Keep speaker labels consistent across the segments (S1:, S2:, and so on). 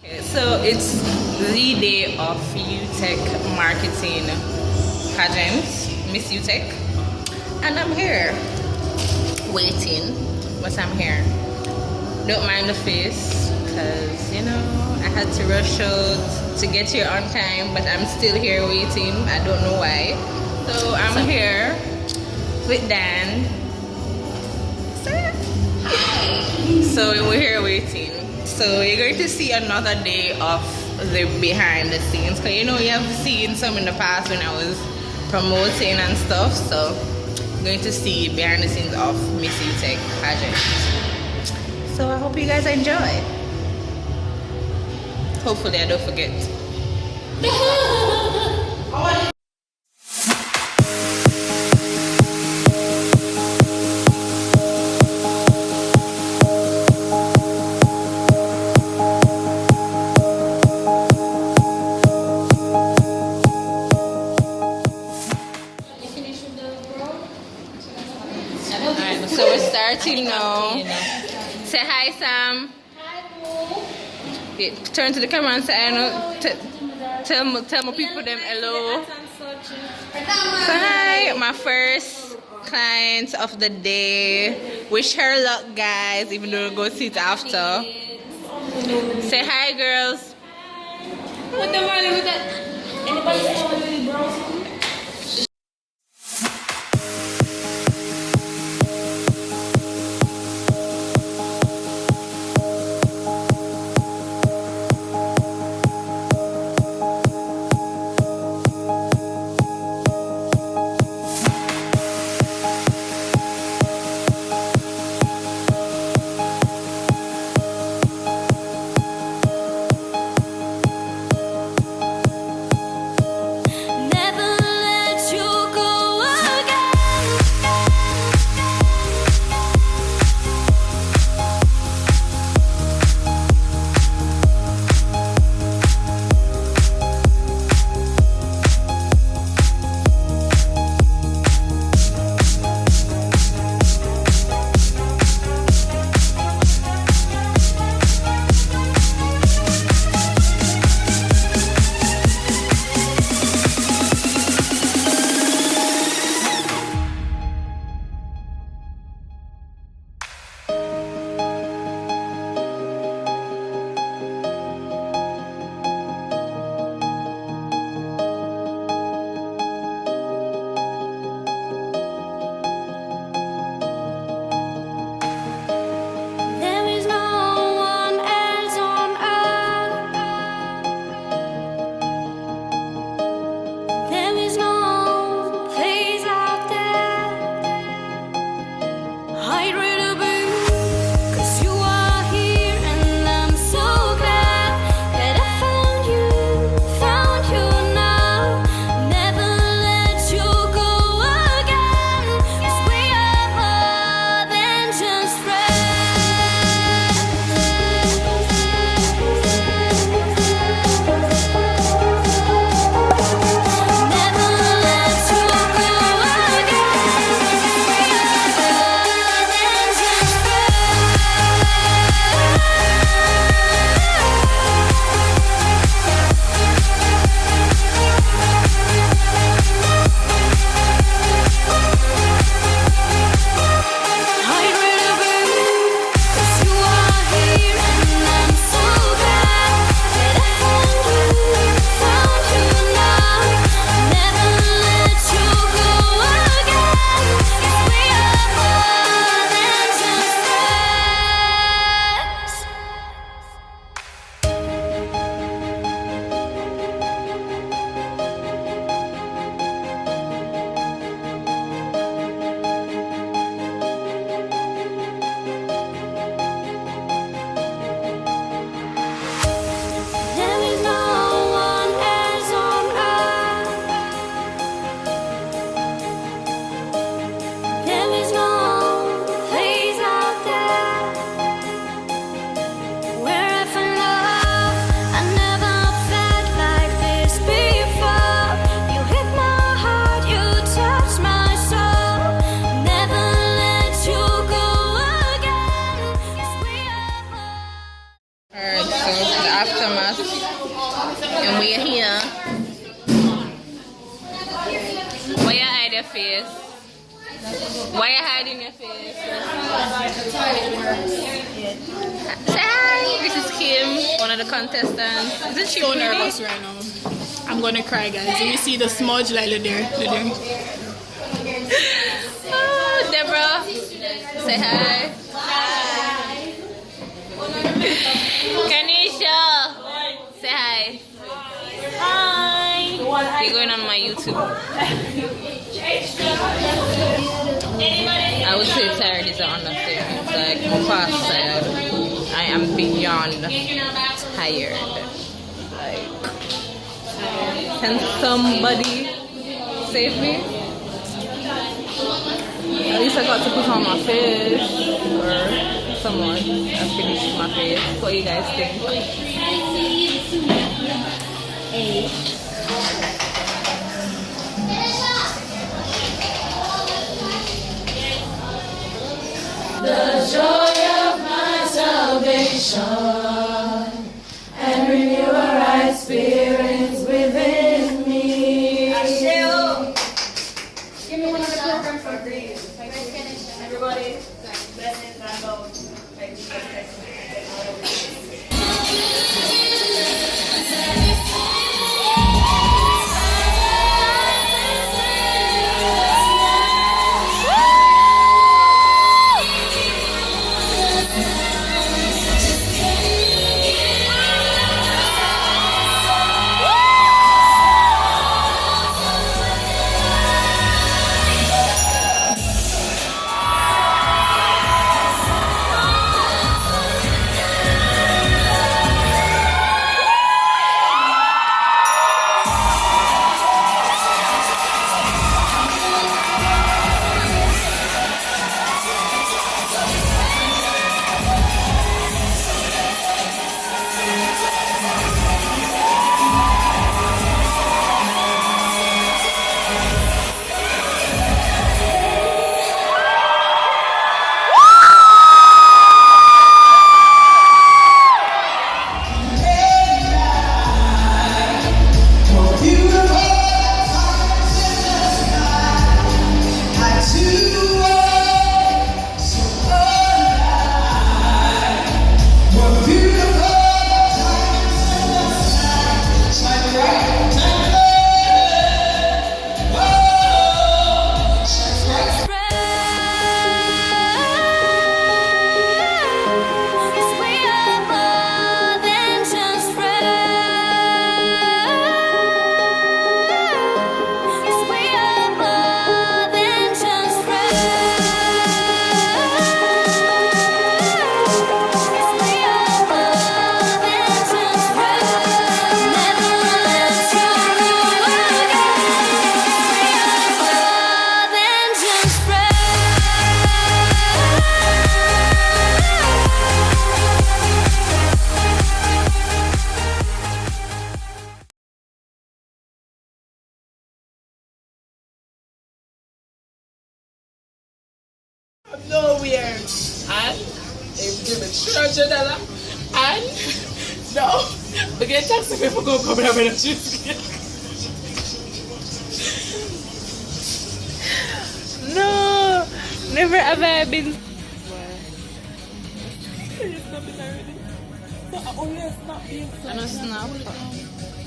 S1: Okay, so it's the day of UTech marketing pageant, Miss UTech, and I'm here waiting, but I'm here. Don't mind the face, because you know I had to rush out to get here on time, but I'm still here waiting. I don't know why. So I'm here with Dan. So we're here waiting. So you're going to see another day of the behind the scenes. Cause you know you have seen some in the past when I was promoting and stuff. So you're going to see behind the scenes of Miss UTech pageant. So I hope you guys enjoy. Hopefully I don't forget. Alright, so we're starting now. Say hi, Sam. Yeah, turn to the camera and say I know. Tell my people them hello. So hi, my first client of the day. Wish her luck, guys. Even though we'll go see it after. Say hi, girls.
S2: What the money with that? Anybody saw me, bro?
S1: your face? Why you hiding your face? Say hi. This is Kim, one of the contestants. Isn't she
S2: So
S1: pretty?
S2: nervous right now. I'm gonna cry, guys. You see the smudge like there.
S1: Oh, Deborah. Say hi. Kanisha. Say hi. Hi. You're going on my YouTube. I would say tired is an understatement. Like, I'm past tired. I am beyond tired. Like, can somebody save me? At least I got to put on my face. Or someone has finished my face. What do you guys think?
S3: The joy of my salvation and renew a right spirit within me. Give me one of the program for free. Everybody, blessings and love.
S2: Nowhere. And if give me $300 and no, we get taxi people go come here with a cheesecake.
S1: No, never have I been. I don't snap.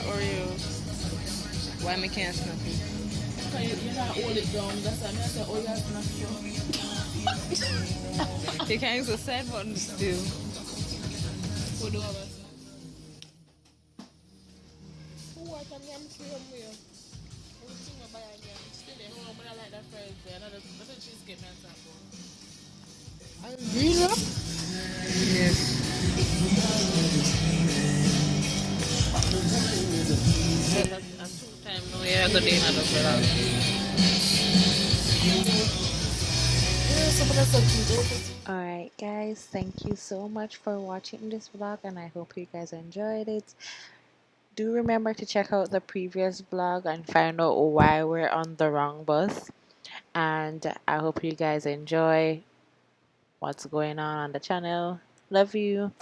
S1: Or you? Why me can't snap it?
S2: You not hold it down. That's why I say, oh, yeah, snap.
S1: You can use the side button still.
S2: Who do I snap? Who I can get from where? Everything I buy again. Still, I don't know, I like that friend there. Another cheesecake man sample. Are you green up?
S1: Yes. Time no, yeah, I got the another vlog. Alright guys, thank you so much for watching this vlog and I hope you guys enjoyed it. Do remember to check out the previous vlog and find out why we're on the wrong bus. And I hope you guys enjoy what's going on the channel. Love you.